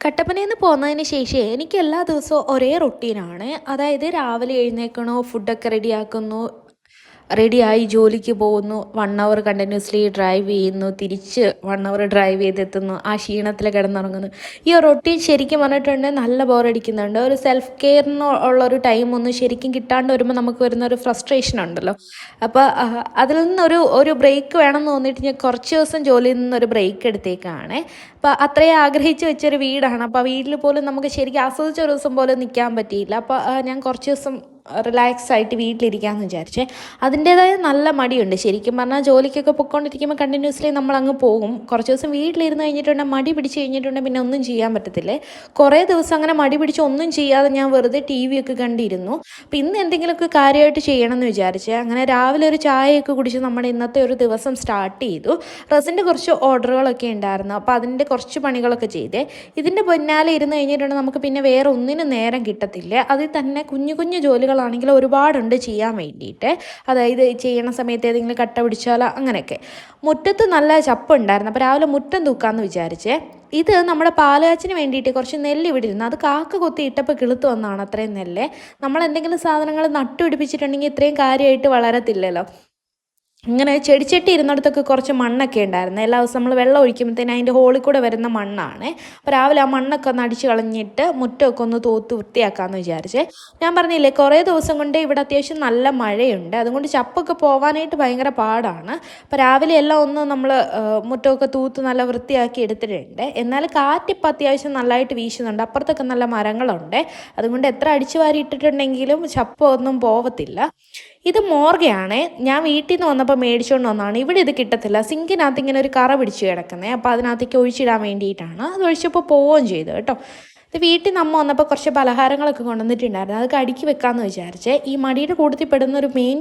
കട്ടപ്പനയിൽ നിന്ന് പോന്നതിന് ശേഷം എനിക്ക് എല്ലാ ദിവസവും ഒരേ റൊട്ടീനാണ്. അതായത് രാവിലെ എഴുന്നേൽക്കണു, ഫുഡൊക്കെ റെഡിയാക്കുന്നു, റെഡിയായി ജോലിക്ക് പോകുന്നു, 1 അവർ കണ്ടിന്യൂസ്ലി ഡ്രൈവ് ചെയ്യുന്നു, തിരിച്ച് 1 അവർ ഡ്രൈവ് ചെയ്തെത്തുന്നു, ആ ക്ഷീണത്തിൽ കിടന്നുറങ്ങുന്നു. ഈ ഒരു റൊട്ടീൻ ശരിക്കും പറഞ്ഞിട്ടുണ്ടെങ്കിൽ നല്ല ബോറടിക്കുന്നുണ്ട്. ഒരു സെൽഫ് കെയറിന് ഉള്ളൊരു ടൈമൊന്നും ശരിക്കും കിട്ടാണ്ട് വരുമ്പോൾ നമുക്ക് വരുന്ന ഒരു ഫ്രസ്ട്രേഷൻ ഉണ്ടല്ലോ. അപ്പോൾ അതിൽ നിന്നൊരു ബ്രേക്ക് വേണമെന്ന് തോന്നിയിട്ട് ഞാൻ കുറച്ച് ദിവസം ജോലിയിൽ നിന്നൊരു ബ്രേക്ക് എടുത്തേക്കാണ്. അപ്പോൾ അത്രയും ആഗ്രഹിച്ച് വെച്ചൊരു വീടാണ്. അപ്പോൾ ആ വീട്ടിൽ പോലും നമുക്ക് ശരിക്കും ആസ്വദിച്ച ഒരു ദിവസം പോലും നിൽക്കാൻ പറ്റിയില്ല. അപ്പോൾ ഞാൻ കുറച്ച് ദിവസം റിലാക്സ് ആയിട്ട് വീട്ടിലിരിക്കാമെന്ന് വിചാരിച്ചേ. അതിൻ്റേതായ നല്ല മടിയുണ്ട്. ശരിക്കും പറഞ്ഞാൽ ജോലിക്കൊക്കെ പൊയ്ക്കൊണ്ടിരിക്കുമ്പോൾ കണ്ടിന്യൂസ്ലി നമ്മളങ്ങ് പോകും. കുറച്ച് ദിവസം വീട്ടിലിരുന്ന് കഴിഞ്ഞിട്ടുണ്ടെങ്കിൽ മടി പിടിച്ച് കഴിഞ്ഞിട്ടുണ്ടെങ്കിൽ പിന്നെ ഒന്നും ചെയ്യാൻ പറ്റത്തില്ലേ. കുറേ ദിവസം അങ്ങനെ മടി പിടിച്ച് ഒന്നും ചെയ്യാതെ ഞാൻ വെറുതെ ടി വി ഒക്കെ കണ്ടിരുന്നു. അപ്പോൾ ഇന്ന് എന്തെങ്കിലുമൊക്കെ കാര്യമായിട്ട് ചെയ്യണമെന്ന് വിചാരിച്ചേ. അങ്ങനെ രാവിലെ ഒരു ചായയൊക്കെ കുടിച്ച് നമ്മുടെ ഇന്നത്തെ ഒരു ദിവസം സ്റ്റാർട്ട് ചെയ്തു. റെസിൻ്റെ കുറച്ച് ഓർഡറുകളൊക്കെ ഉണ്ടായിരുന്നു. അപ്പോൾ അതിൻ്റെ കുറച്ച് പണികളൊക്കെ ചെയ്തേ. ഇതിൻ്റെ പിന്നാലെ ഇരുന്ന് കഴിഞ്ഞിട്ടുണ്ടെങ്കിൽ നമുക്ക് പിന്നെ വേറെ ഒന്നിനും നേരം കിട്ടത്തില്ല. അതിൽ തന്നെ കുഞ്ഞു കുഞ്ഞു ജോലികളാണെങ്കിൽ ഒരുപാടുണ്ട് ചെയ്യാൻ വേണ്ടിയിട്ട്. അതായത് ചെയ്യണ സമയത്ത് ഏതെങ്കിലും കട്ട പിടിച്ചാലോ അങ്ങനെയൊക്കെ. മുറ്റത്ത് നല്ല ചപ്പുണ്ടായിരുന്നു. അപ്പോൾ രാവിലെ മുറ്റം തൂക്കാമെന്ന് വിചാരിച്ചേ. ഇത് നമ്മുടെ പാലുകാച്ചിന് വേണ്ടിയിട്ട് കുറച്ച് നെല്ല് ഇവിടെ ഇരുന്നു. അത് കാക്ക കൊത്തി ഇട്ടപ്പോൾ കിളുത്ത് വന്നതാണ് അത്രയും നെല്ല്. നമ്മൾ എന്തെങ്കിലും സാധനങ്ങൾ നട്ടുപിടിപ്പിച്ചിട്ടുണ്ടെങ്കിൽ ഇത്രയും കാര്യമായിട്ട് വളരത്തില്ലല്ലോ. ഇങ്ങനെ ചെടിച്ചട്ടി ഇരുന്നിടത്തൊക്കെ കുറച്ച് മണ്ണൊക്കെ ഉണ്ടായിരുന്നു. എല്ലാ ദിവസവും നമ്മൾ വെള്ളം ഒഴിക്കുമ്പോഴത്തേനും അതിൻ്റെ ഹോളിൽ കൂടെ വരുന്ന മണ്ണാണ്. അപ്പോൾ രാവിലെ ആ മണ്ണൊക്കെ ഒന്ന് അടിച്ച് കളഞ്ഞിട്ട് മുറ്റമൊക്കെ ഒന്ന് തൂത്ത് വൃത്തിയാക്കാമെന്ന് വിചാരിച്ചേ. ഞാൻ പറഞ്ഞില്ലേ, കുറേ ദിവസം കൊണ്ട് ഇവിടെ അത്യാവശ്യം നല്ല മഴയുണ്ട്. അതുകൊണ്ട് ചപ്പൊക്കെ പോകാനായിട്ട് ഭയങ്കര പാടാണ്. അപ്പോൾ രാവിലെ എല്ലാം ഒന്ന് നമ്മൾ മുറ്റമൊക്കെ തൂത്ത് നല്ല വൃത്തിയാക്കി എടുത്തിട്ടുണ്ട്. എന്നാൽ കാറ്റിപ്പോൾ അത്യാവശ്യം നല്ലതായിട്ട് വീശുന്നുണ്ട്. അപ്പുറത്തൊക്കെ നല്ല മരങ്ങളുണ്ട്. അതുകൊണ്ട് എത്ര അടിച്ചു വാരി ഇട്ടിട്ടുണ്ടെങ്കിലും ചപ്പൊന്നും പോവത്തില്ല. ഇത് മോർഗയാണ്. ഞാൻ വീട്ടിൽ നിന്ന് വന്നപ്പോൾ മേടിച്ചുകൊണ്ട് വന്നതാണ്. ഇവിടെ ഇത് കിട്ടത്തില്ല. സിങ്കിനകത്ത് ഇങ്ങനെ ഒരു കറ പിടിച്ച് കിടക്കുന്നത്. അപ്പോൾ അതിനകത്തേക്ക് ഒഴിച്ചിടാൻ വേണ്ടിയിട്ടാണ്. അത് ഒഴിച്ചപ്പോൾ പോവുകയും ചെയ്തു കേട്ടോ. ഇത് വീട്ടിൽ നമ്മ വന്നപ്പോൾ കുറച്ച് പലഹാരങ്ങളൊക്കെ കൊണ്ടുവന്നിട്ടുണ്ടായിരുന്നു. അതൊക്കെ അടുക്കി വെക്കാമെന്ന് വിചാരിച്ചേ. ഈ മടിയുടെ കൂട്ടത്തിൽ പെടുന്നൊരു മെയിൻ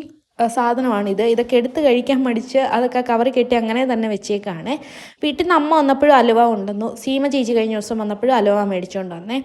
സാധനമാണിത്. ഇതൊക്കെ എടുത്ത് കഴിക്കാൻ മടിച്ച് അതൊക്കെ കവർ കെട്ടി അങ്ങനെ തന്നെ വെച്ചേക്കാണ്. വീട്ടിൽ നിന്ന് അമ്മ വന്നപ്പോഴും അലുവ കൊണ്ടുവന്നു. സീമ ചേച്ചി കഴിഞ്ഞ ദിവസം വന്നപ്പോഴും അലുവ മേടിച്ചുകൊണ്ട് വന്നേ.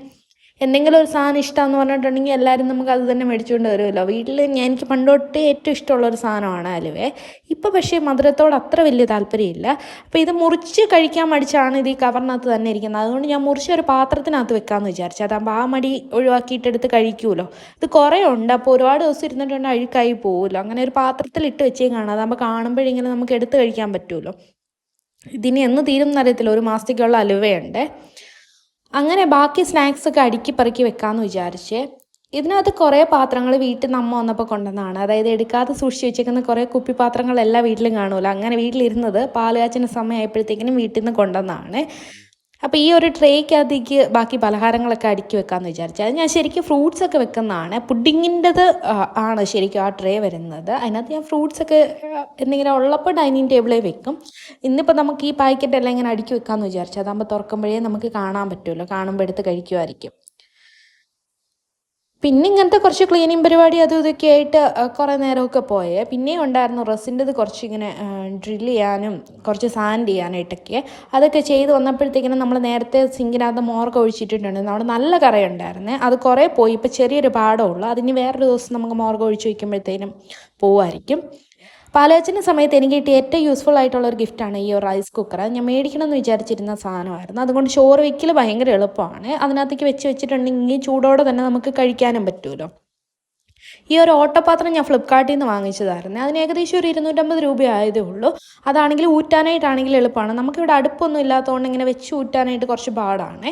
എന്തെങ്കിലും ഒരു സാധനം ഇഷ്ടമാണെന്ന് പറഞ്ഞിട്ടുണ്ടെങ്കിൽ എല്ലാവരും നമുക്ക് അത് തന്നെ മേടിച്ചുകൊണ്ട് വരുമല്ലോ. വീട്ടിൽ എനിക്ക് പണ്ടോട്ടേ ഏറ്റവും ഇഷ്ടമുള്ളൊരു സാധനമാണ് അലുവേ. ഇപ്പോൾ പക്ഷേ മധുരത്തോട് അത്ര വലിയ താല്പര്യമില്ല. അപ്പോൾ ഇത് മുറിച്ച് കഴിക്കാൻ മടിച്ചാണ് ഇത് ഈ കവറിനകത്ത് തന്നെ ഇരിക്കുന്നത്. അതുകൊണ്ട് ഞാൻ മുറിച്ച് ഒരു പാത്രത്തിനകത്ത് വെക്കാമെന്ന് വിചാരിച്ചു. അതാകുമ്പോൾ ആ മടി ഒഴിവാക്കിയിട്ടെടുത്ത് കഴിക്കുമല്ലോ. ഇത് കുറേ ഉണ്ട്. അപ്പോൾ ഒരുപാട് ദിവസം ഇരുന്നിട്ടുണ്ട് അഴുക്കായി പോകുമല്ലോ. അങ്ങനെ ഒരു പാത്രത്തിലിട്ട് വെച്ചേ കാണാം. അതാകുമ്പോൾ കാണുമ്പോഴിങ്ങനെ നമുക്ക് എടുത്ത് കഴിക്കാൻ പറ്റുമല്ലോ. ഇതിന് എന്ന് തീരും എന്നറിയത്തില്ല. ഒരു മാസത്തേക്കുള്ള അലുവയുണ്ട്. അങ്ങനെ ബാക്കി സ്നാക്സൊക്കെ അടുക്കി പെറുക്കി വെക്കാമെന്ന് വിചാരിച്ച്. ഇതിനകത്ത് കുറേ പാത്രങ്ങൾ വീട്ടിൽ നിന്ന് അമ്മ വന്നപ്പോൾ കൊണ്ടുവന്നതാണ്. അതായത് എടുക്കാതെ സൂക്ഷിച്ച് വെച്ചേക്കുന്ന കുറേ കുപ്പിപ്പാത്രങ്ങൾ എല്ലാ വീട്ടിലും കാണുമല്ലോ. അങ്ങനെ വീട്ടിലിരുന്നത് പാലുകാച്ചിന് സമയമായപ്പോഴത്തേക്കിനും വീട്ടിൽ നിന്ന് കൊണ്ടുവന്നതാണ്. അപ്പോൾ ഈ ഒരു ട്രേക്കകത്തേക്ക് ബാക്കി പലഹാരങ്ങളൊക്കെ അടുക്കി വെക്കാമെന്ന് വിചാരിച്ചു. അത് ഞാൻ ശരിക്കും ഫ്രൂട്ട്സൊക്കെ വെക്കുന്നതാണ്. പുഡിങ്ങിൻ്റെത് ആണ് ശരിക്കും ആ ട്രേ വരുന്നത്. അതിനകത്ത് ഞാൻ ഫ്രൂട്ട്സൊക്കെ എന്തെങ്കിലും ഉള്ളപ്പോൾ ഡൈനിങ് ടേബിളിൽ വെക്കും. ഇന്നിപ്പോൾ നമുക്ക് ഈ പാക്കറ്റ് എല്ലാം ഇങ്ങനെ അടുക്കി വെക്കാമെന്ന് വിചാരിച്ചു. അതാകുമ്പോൾ തുറക്കുമ്പോഴേ നമുക്ക് കാണാൻ പറ്റുമല്ലോ. കാണുമ്പോൾ എടുത്ത് കഴിക്കുമായിരിക്കും. പിന്നെ ഇങ്ങനത്തെ കുറച്ച് ക്ലീനിങ് പരിപാടി അതും ഇതൊക്കെ ആയിട്ട് കുറേ നേരമൊക്കെ പോയേ. പിന്നെയും ഉണ്ടായിരുന്നു റെസിൻ്റെത് കുറച്ചിങ്ങനെ ഡ്രില്ല് ചെയ്യാനും കുറച്ച് സാൻഡ് ചെയ്യാനായിട്ടൊക്കെ. അതൊക്കെ ചെയ്ത് വന്നപ്പോഴത്തേക്കിനും നമ്മൾ നേരത്തെ സിങ്കിനകത്ത് മോർക്ക് ഒഴിച്ചിട്ടുണ്ടായിരുന്നു. അവിടെ നല്ല കറയുണ്ടായിരുന്നേ. അത് കുറേ പോയി. ഇപ്പോൾ ചെറിയൊരു പാടമേ ഉള്ളൂ. അതിന് വേറൊരു ദിവസം നമുക്ക് മോർക്ക് ഒഴിച്ച് വയ്ക്കുമ്പോഴത്തേനും പോവുമായിരിക്കും. പാലുകാച്ചിൻ്റെ സമയത്ത് എനിക്ക് കിട്ടിയ ഏറ്റവും യൂസ്ഫുൾ ആയിട്ടുള്ളൊരു ഗിഫ്റ്റാണ് ഈ ഒരു റൈസ് കുക്കർ. ഞാൻ മേടിക്കണമെന്ന് വിചാരിച്ചിരുന്ന സാധനമായിരുന്നു. അതുകൊണ്ട് ചോറ് വയ്ക്കൽ ഭയങ്കര എളുപ്പമാണ്. അതിനകത്തേക്ക് വെച്ചിട്ടുണ്ടെങ്കിൽ ചൂടോടെ തന്നെ നമുക്ക് കഴിക്കാനും പറ്റുമല്ലോ. ഈ ഒരു ഓട്ടപാത്രം ഞാൻ ഫ്ലിപ്കാർട്ടിൽ നിന്ന് വാങ്ങിച്ചതായിരുന്നു. അതിന് ഏകദേശം ഒരു 250 രൂപ ആയതേ ഉള്ളൂ. അതാണെങ്കിൽ ഊറ്റാനായിട്ടാണെങ്കിൽ എളുപ്പമാണ്. നമുക്കിവിടെ അടുപ്പൊന്നും ഇല്ലാത്തതുകൊണ്ട് ഇങ്ങനെ വെച്ച് ഊറ്റാനായിട്ട് കുറച്ച് പാടാണ്.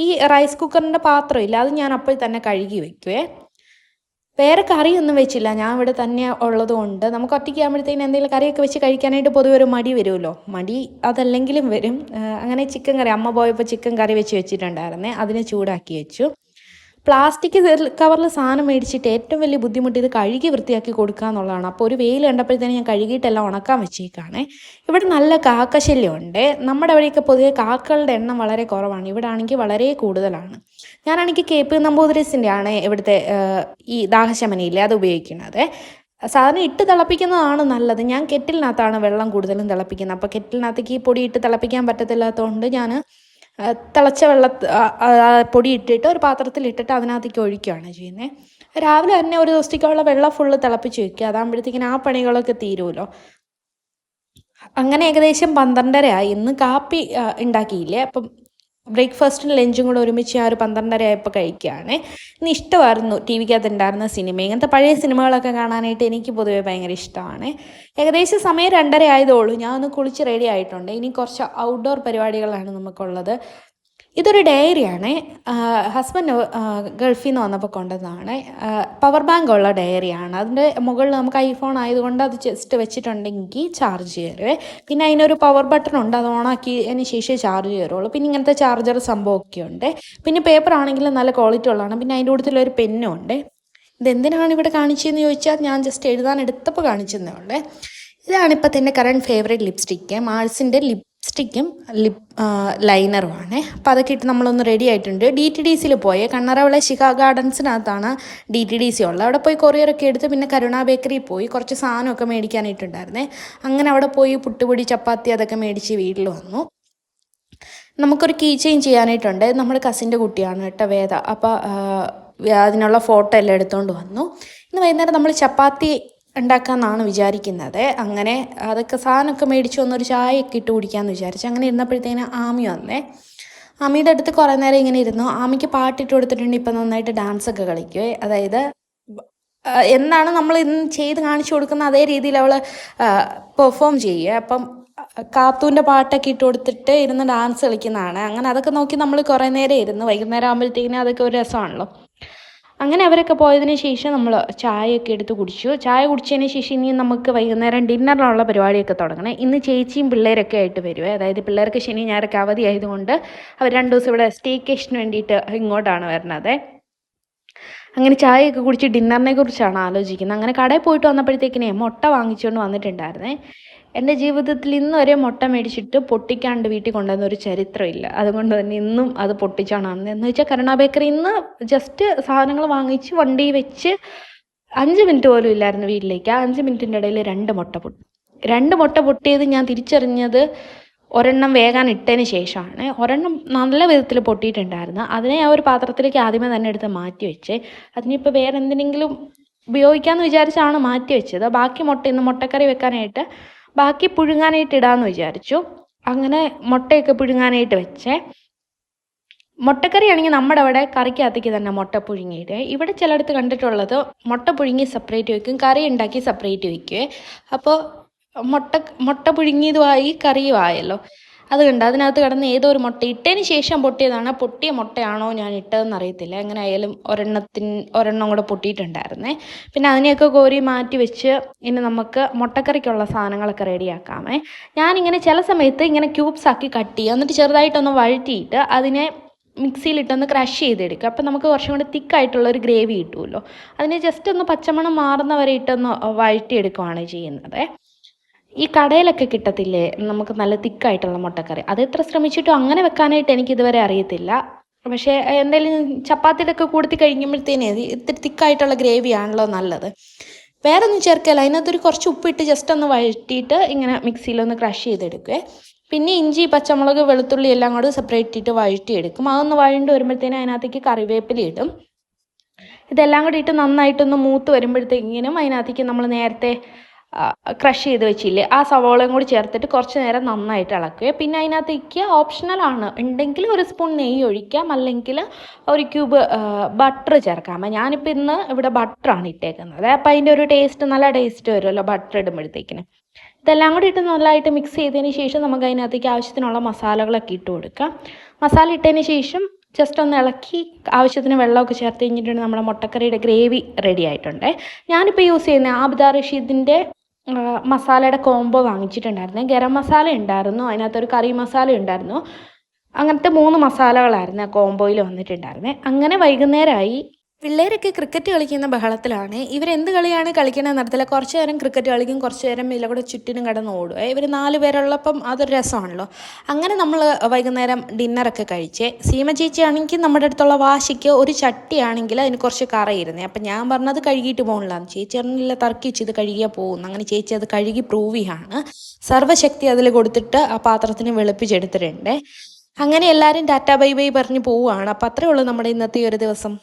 ഈ റൈസ് കുക്കറിൻ്റെ പാത്രമില്ല, അത് ഞാൻ അപ്പോൾ തന്നെ കഴുകി വയ്ക്കുവേ. വേറെ കറിയൊന്നും വെച്ചില്ല. ഞാൻ ഇവിടെ തന്നെ ഉള്ളതുകൊണ്ട് നമുക്ക് ഒറ്റയ്ക്ക് ആകുമ്പോഴത്തേക്കും എന്തെങ്കിലും കറിയൊക്കെ വെച്ച് കഴിക്കാനായിട്ട് പൊതുവെ ഒരു മടി വരുമല്ലോ. മടി അതല്ലെങ്കിലും വരും. അങ്ങനെ ചിക്കൻ കറി അമ്മ പോയപ്പോൾ ചിക്കൻ കറി വെച്ചിട്ടുണ്ടായിരുന്നേ. അതിനെ ചൂടാക്കി വെച്ചു. പ്ലാസ്റ്റിക് കവറിൽ സാധനം മേടിച്ചിട്ട് ഏറ്റവും വലിയ ബുദ്ധിമുട്ട് ഇത് കഴുകി വൃത്തിയാക്കി കൊടുക്കുക എന്നുള്ളതാണ്. അപ്പോൾ ഒരു വെയിൽ കണ്ടപ്പോഴത്തേനും ഞാൻ കഴുകിയിട്ടെല്ലാം ഉണക്കാൻ വെച്ചേക്കാണേ. ഇവിടെ നല്ല കാക്കശല്യമുണ്ട്. നമ്മുടെ അവിടെയൊക്കെ പൊതുവെ കാക്കകളുടെ എണ്ണം വളരെ കുറവാണ്. ഇവിടെ ആണെങ്കിൽ വളരെ കൂടുതലാണ്. ഞാനാണെങ്കിൽ KP നമ്പൂതിരീസിൻ്റെ ആണ് ഇവിടുത്തെ ഈ ദാഹശമനിയില്ലേ അത് ഉപയോഗിക്കുന്നത്. സാധാരണ ഇട്ട് തിളപ്പിക്കുന്നതാണ് നല്ലത്. ഞാൻ കെറ്റിലിനകത്താണ് വെള്ളം കൂടുതലും തിളപ്പിക്കുന്നത്. അപ്പോൾ കെറ്റിലിനകത്തേക്ക് ഈ പൊടി ഇട്ട് തിളപ്പിക്കാൻ പറ്റത്തില്ലാത്തതുകൊണ്ട് ഞാൻ തിളച്ച പൊടി ഇട്ടിട്ട് ഒരു പാത്രത്തിലിട്ടിട്ട് അതിനകത്തേക്ക് ഒഴിക്കുകയാണ് ചെയ്യുന്നത്. രാവിലെ തന്നെ ഒരു ദിവസത്തേക്കുള്ള വെള്ളം ഫുള്ള് തിളപ്പിച്ച് വയ്ക്കുക. അതാകുമ്പോഴത്തേക്കിനും ആ പണികളൊക്കെ തീരുമല്ലോ. അങ്ങനെ ഏകദേശം 12:30 ആയി. ഇന്ന് കാപ്പി ഉണ്ടാക്കിയില്ലേ. അപ്പം ബ്രേക്ക്ഫാസ്റ്റും ലഞ്ചും കൂടെ ഒരുമിച്ച് ഞാൻ ഒരു 12:30 ആയപ്പോൾ കഴിക്കുകയാണ്. ഇന്ന് ഇഷ്ടമായിരുന്നു ടി വിക്കകത്ത് ഉണ്ടായിരുന്ന സിനിമ. ഇങ്ങനത്തെ പഴയ സിനിമകളൊക്കെ കാണാനായിട്ട് എനിക്ക് പൊതുവേ ഭയങ്കര ഇഷ്ടമാണ്. ഏകദേശം സമയം 2:30 ആയതേ ഉള്ളൂ. ഞാൻ ഒന്ന് കുളിച്ച് റെഡി ആയിട്ടുണ്ട്. ഇനി കുറച്ച് ഔട്ട്ഡോർ പരിപാടികളാണ് നമുക്കുള്ളത്. ഇതൊരു ഡയറിയാണ്. ഹസ്ബൻഡ് ഗൾഫിൽ നിന്ന് വന്നപ്പോൾ കൊണ്ടുവന്നതാണ്. പവർ ബാങ്ക് ഉള്ള ഡയറിയാണ്. അതിൻ്റെ മുകളിൽ നമുക്ക് ഐഫോൺ ആയതുകൊണ്ട് അത് ജസ്റ്റ് വെച്ചിട്ടുണ്ടെങ്കിൽ ചാർജ് കയറുവേ. പിന്നെ അതിനൊരു പവർ ബട്ടൺ ഉണ്ട്, അത് ഓണാക്കിയതിന് ശേഷം ചാർജ് കയറുള്ളൂ. പിന്നെ ഇങ്ങനത്തെ ചാർജർ സംഭവമൊക്കെ ഉണ്ട്. പിന്നെ പേപ്പർ ആണെങ്കിലും നല്ല ക്വാളിറ്റി ഉള്ളതാണ്. പിന്നെ അതിൻ്റെ കൂട്ടത്തിലൊരു പെന്നും ഉണ്ട്. ഇതെന്തിനാണ് ഇവിടെ കാണിച്ചതെന്ന് ചോദിച്ചാൽ ഞാൻ ജസ്റ്റ് എഴുതാൻ എടുത്തപ്പോൾ കാണിച്ചതേ ഉള്ളേ. ഇതാണ് ഇപ്പോഴത്തെ എൻ്റെ കറണ്ട് ഫേവറേറ്റ് ലിപ്സ്റ്റിക്ക്. മാൾസിൻ്റെ ലിപ്സ്റ്റിക്കും ലൈനറുമാണ്. അപ്പോൾ അതൊക്കെ ഇട്ട് നമ്മളൊന്ന് റെഡി ആയിട്ടുണ്ട്. DTDCയിൽ പോയി കണ്ണറവിളെ ശിഖ ഗാർഡൻസിനകത്താണ് DTDC ഉള്ളത്. അവിടെ പോയി കൊറിയറൊക്കെ എടുത്ത് പിന്നെ കരുണ ബേക്കറിയിൽ പോയി കുറച്ച് സാധനമൊക്കെ മേടിക്കാനായിട്ടുണ്ടായിരുന്നേ. അങ്ങനെ അവിടെ പോയി പുട്ടുപൊടി ചപ്പാത്തി അതൊക്കെ മേടിച്ച് വീട്ടിൽ വന്നു. നമുക്കൊരു കീ ചെയിൻ ചെയ്യാനായിട്ടുണ്ട്. നമ്മുടെ കസിൻ്റെ കുട്ടിയാണ് കേട്ടോ, വേദ. അപ്പോൾ അതിനുള്ള ഫോട്ടോ എല്ലാം എടുത്തുകൊണ്ട് വന്നു. ഇന്ന് വൈകുന്നേരം നമ്മൾ ചപ്പാത്തി ഉണ്ടാക്കാമെന്നാണ് വിചാരിക്കുന്നത്. അങ്ങനെ അതൊക്കെ സാധനമൊക്കെ മേടിച്ച് വന്നൊരു ചായയൊക്കെ ഇട്ട് കുടിക്കാമെന്ന് വിചാരിച്ചു. അങ്ങനെ ഇരുന്നപ്പോഴത്തേന് ആമി വന്നേ. ആമിയുടെ അടുത്ത് കുറേ നേരം ഇങ്ങനെ ഇരുന്നു. ആമിക്ക് പാട്ടിട്ട് കൊടുത്തിട്ടുണ്ട്. ഇപ്പം നന്നായിട്ട് ഡാൻസൊക്കെ കളിക്കുവേ. അതായത് എന്താണ് നമ്മൾ ഇന്ന് ചെയ്ത് കാണിച്ചു കൊടുക്കുന്ന അതേ രീതിയിൽ അവൾ പെർഫോം ചെയ്യുക. അപ്പം കാത്തൂൻ്റെ പാട്ടൊക്കെ ഇട്ട് കൊടുത്തിട്ട് ഇരുന്ന് ഡാൻസ് കളിക്കുന്നതാണ്. അങ്ങനെ അതൊക്കെ നോക്കി നമ്മൾ കുറേ നേരം ഇരുന്ന്. വൈകുന്നേരം ആകുമ്പോഴത്തേക്കിനും അതൊക്കെ ഒരു രസമാണല്ലോ. അങ്ങനെ അവരൊക്കെ പോയതിന് ശേഷം നമ്മൾ ചായയൊക്കെ എടുത്ത് കുടിച്ചു. ചായ കുടിച്ചതിന് ശേഷം ഇനി നമുക്ക് വൈകുന്നേരം ഡിന്നറിനുള്ള പരിപാടിയൊക്കെ തുടങ്ങണം. ഇന്ന് ചേച്ചിയും പിള്ളേരൊക്കെ ആയിട്ട് വരുവേ. അതായത് പിള്ളേർക്ക് ശനി ഞായറൊക്കെ അവധി ആയതുകൊണ്ട് അവർ 2 ദിവസം ഇവിടെ സ്റ്റേക്കേഷന് വേണ്ടിയിട്ട് ഇങ്ങോട്ടാണ് വരുന്നത്. അങ്ങനെ ചായയൊക്കെ കുടിച്ച് ഡിന്നറിനെ കുറിച്ചാണ് ആലോചിക്കുന്നത്. അങ്ങനെ കടയിൽ പോയിട്ട് വന്നപ്പോഴത്തേക്കിനെ മുട്ട വാങ്ങിച്ചുകൊണ്ട് വന്നിട്ടുണ്ടായിരുന്നേ. എൻ്റെ ജീവിതത്തിൽ ഇന്ന് വരെ മുട്ട മേടിച്ചിട്ട് പൊട്ടിക്കാണ്ട് വീട്ടിൽ കൊണ്ടുവന്ന ഒരു ചരിത്രമില്ല. അതുകൊണ്ട് തന്നെ ഇന്നും അത് പൊട്ടിച്ചാണ്. എന്ന് വെച്ചാൽ കരുണ ബേക്കറി ഇന്ന് ജസ്റ്റ് സാധനങ്ങൾ വാങ്ങിച്ച് വണ്ടി വെച്ച് 5 മിനിറ്റ് പോലും ഇല്ലായിരുന്നു വീട്ടിലേക്ക്. ആ 5 മിനിറ്റിൻ്റെ ഇടയിൽ 2 മുട്ട പൊട്ടി. 2 മുട്ട പൊട്ടിയത് ഞാൻ തിരിച്ചറിഞ്ഞത് ഒരെണ്ണം വേഗം ഇട്ടതിന് ശേഷമാണ്. ഒരെണ്ണം നല്ല വിധത്തിൽ പൊട്ടിയിട്ടുണ്ടായിരുന്നു. അതിനെ ആ ഒരു പാത്രത്തിലേക്ക് ആദ്യമേ തന്നെ എടുത്ത് മാറ്റി വെച്ച്. അതിനിപ്പോൾ വേറെ എന്തിനെങ്കിലും ഉപയോഗിക്കാമെന്ന് വിചാരിച്ചാണ് മാറ്റി വെച്ചത്. ബാക്കി മുട്ട ഇന്ന് മുട്ടക്കറി വെക്കാനായിട്ട് ബാക്കി പുഴുങ്ങാനായിട്ട് ഇടാമെന്ന് വിചാരിച്ചു. അങ്ങനെ മുട്ടയൊക്കെ പുഴുങ്ങാനായിട്ട് വെച്ചേ. മുട്ടക്കറി ആണെങ്കിൽ നമ്മുടെ അവിടെ കറിക്കകത്തേക്ക് തന്നെ മുട്ട പുഴുങ്ങിയിട്ട്. ഇവിടെ ചിലയിടത്ത് കണ്ടിട്ടുള്ളത് മുട്ട പുഴുങ്ങി സെപ്പറേറ്റ് വയ്ക്കും, കറി ഉണ്ടാക്കി സെപ്പറേറ്റ് വയ്ക്കുവേ. അപ്പോൾ മുട്ട പുഴുങ്ങിയതുമായി കറിയും ആയല്ലോ. അത് കണ്ട് അതിനകത്ത് കിടന്ന് ഏതോ ഒരു മുട്ട ഇട്ടതിന് ശേഷം പൊട്ടിയതാണ്. പൊട്ടിയ മുട്ടയാണോ ഞാൻ ഇട്ടതെന്ന് അറിയത്തില്ല. എങ്ങനെ ആയാലും ഒരെണ്ണം കൂടെ പൊട്ടിയിട്ടുണ്ടായിരുന്നേ. പിന്നെ അതിനെയൊക്കെ കോരി മാറ്റി വെച്ച് ഇനി നമുക്ക് മുട്ടക്കറിക്കുള്ള സാധനങ്ങളൊക്കെ റെഡിയാക്കാമേ. ഞാനിങ്ങനെ ചില സമയത്ത് ഇങ്ങനെ ക്യൂബ്സ് ആക്കി കട്ട് ചെയ്യുക, എന്നിട്ട് ചെറുതായിട്ടൊന്ന് വഴറ്റിയിട്ട് അതിനെ മിക്സിയിലിട്ടൊന്ന് ക്രഷ് ചെയ്തെടുക്കുക. അപ്പം നമുക്ക് കുറച്ചും കൂടി തിക്കായിട്ടുള്ളൊരു ഗ്രേവി കിട്ടുമല്ലോ. അതിനെ ജസ്റ്റ് ഒന്ന് പച്ചമണം മാറുന്നവരെ ഇട്ടൊന്ന് വഴറ്റിയെടുക്കുകയാണ് ചെയ്യുന്നത്. ഈ കടയിലൊക്കെ കിട്ടത്തില്ലേ നമുക്ക് നല്ല തിക്കായിട്ടുള്ള മുട്ടക്കറി, അത് എത്ര ശ്രമിച്ചിട്ടും അങ്ങനെ വെക്കാനായിട്ട് എനിക്കിതുവരെ അറിയത്തില്ല. പക്ഷേ എന്തായാലും ചപ്പാത്തിയിലൊക്കെ കൂടി കഴിക്കുമ്പോഴത്തേനേ ഇത്തിരി തിക്കായിട്ടുള്ള ഗ്രേവിയാണല്ലോ നല്ലത്. വേറെ ഒന്നും ചേർക്കല്ല. അതിനകത്തൊരു കുറച്ച് ഉപ്പിട്ട് ജസ്റ്റ് ഒന്ന് വഴറ്റിയിട്ട് ഇങ്ങനെ മിക്സിയിലൊന്ന് ക്രഷ് ചെയ്തെടുക്കുവേ. പിന്നെ ഇഞ്ചി പച്ചമുളക് വെളുത്തുള്ളി എല്ലാം കൂടെ സെപ്പറേറ്റ് ഇട്ട് വഴറ്റിയെടുക്കും. അതൊന്ന് വഴണ്ട് വരുമ്പോഴത്തേനും അതിനകത്തേക്ക് കറിവേപ്പില ഇടും. ഇതെല്ലാം കൂടി ഇട്ട് നന്നായിട്ടൊന്ന് മൂത്ത് വരുമ്പോഴത്തേക്കിനും അതിനകത്തേക്ക് നമ്മൾ നേരത്തെ ക്രഷ് ചെയ്ത് വെച്ചില്ലേ ആ സവോളയും കൂടി ചേർത്തിട്ട് കുറച്ച് നേരം നന്നായിട്ട് ഇളക്കുക. പിന്നെ അതിനകത്തേക്ക് ഓപ്ഷണലാണ്, ഉണ്ടെങ്കിൽ ഒരു സ്പൂൺ നെയ്യ് ഒഴിക്കാം, അല്ലെങ്കിൽ ഒരു ക്യൂബ് ബട്ടർ ചേർക്കാം. ഞാനിപ്പോൾ ഇന്ന് ഇവിടെ ബട്ടറാണ് ഇട്ടേക്കുന്നത്. അപ്പോൾ അതിൻ്റെ ഒരു ടേസ്റ്റ് നല്ല ടേസ്റ്റ് വരുമല്ലോ ബട്ടർ ഇടുമ്പോഴത്തേക്കിന്. ഇതെല്ലാം കൂടി ഇട്ട് നല്ലതായിട്ട് മിക്സ് ചെയ്തതിന് ശേഷം നമുക്ക് അതിനകത്തേക്ക് ആവശ്യത്തിനുള്ള മസാലകളൊക്കെ ഇട്ട് കൊടുക്കാം. മസാല ഇട്ടതിന് ശേഷം ജസ്റ്റ് ഒന്ന് ഇളക്കി ആവശ്യത്തിന് വെള്ളമൊക്കെ ചേർത്ത് കഴിഞ്ഞിട്ടുണ്ടെങ്കിൽ നമ്മുടെ മുട്ടക്കറിയുടെ ഗ്രേവി റെഡി ആയിട്ടുണ്ട്. ഞാനിപ്പോൾ യൂസ് ചെയ്യുന്ന ആബിദ റഷീദിൻ്റെ മസാലയുടെ കോംബോ വാങ്ങിച്ചിട്ടുണ്ടായിരുന്നു. ഗരം മസാല ഉണ്ടായിരുന്നു, അതിനകത്തൊരു കറി മസാല ഉണ്ടായിരുന്നു. അങ്ങനത്തെ 3 മസാലകളായിരുന്നു ആ കോംബോയിൽ വന്നിട്ടുണ്ടായിരുന്നത്. അങ്ങനെ വൈകുന്നേരമായി. പിള്ളേരൊക്കെ ക്രിക്കറ്റ് കളിക്കുന്ന ബഹളത്തിലാണ്. ഇവരെന്ത് കളിയാണ് കളിക്കണമെന്ന് അറിയത്തില്ല. കുറച്ച് നേരം ക്രിക്കറ്റ് കളിക്കും, കുറച്ച് നേരം ഇതിലെ കൂടെ ചുറ്റിനും കിടന്ന് ഓടുക. ഇവർ 4 പേരുള്ളപ്പം അതൊരു രസമാണല്ലോ. അങ്ങനെ നമ്മൾ വൈകുന്നേരം ഡിന്നറൊക്കെ കഴിച്ചേ. സീമ ചേച്ചി ആണെങ്കിൽ നമ്മുടെ അടുത്തുള്ള വാശിക്ക് ഒരു ചട്ടിയാണെങ്കിൽ അതിന് കുറച്ച് കറയിരുന്നേ. അപ്പം ഞാൻ പറഞ്ഞത് കഴുകിയിട്ട് പോകണില്ലാന്ന്. ചേച്ചി പറഞ്ഞില്ല, തർക്കിച്ച് ഇത് കഴുകിയാൽ പോകുന്നു. അങ്ങനെ ചേച്ചി അത് കഴുകി പ്രൂവ് ചെയ്യാണ്. സർവ്വശക്തി അതിൽ കൊടുത്തിട്ട് ആ പാത്രത്തിന് വെളുപ്പിച്ചെടുത്തിട്ടുണ്ട്. അങ്ങനെ എല്ലാവരും ടാറ്റാ ബൈ ബൈ പറഞ്ഞ് പോവുകയാണ്. അപ്പം അത്രയേ ഉള്ളൂ നമ്മുടെ ഇന്നത്തെ ഒരു ദിവസം.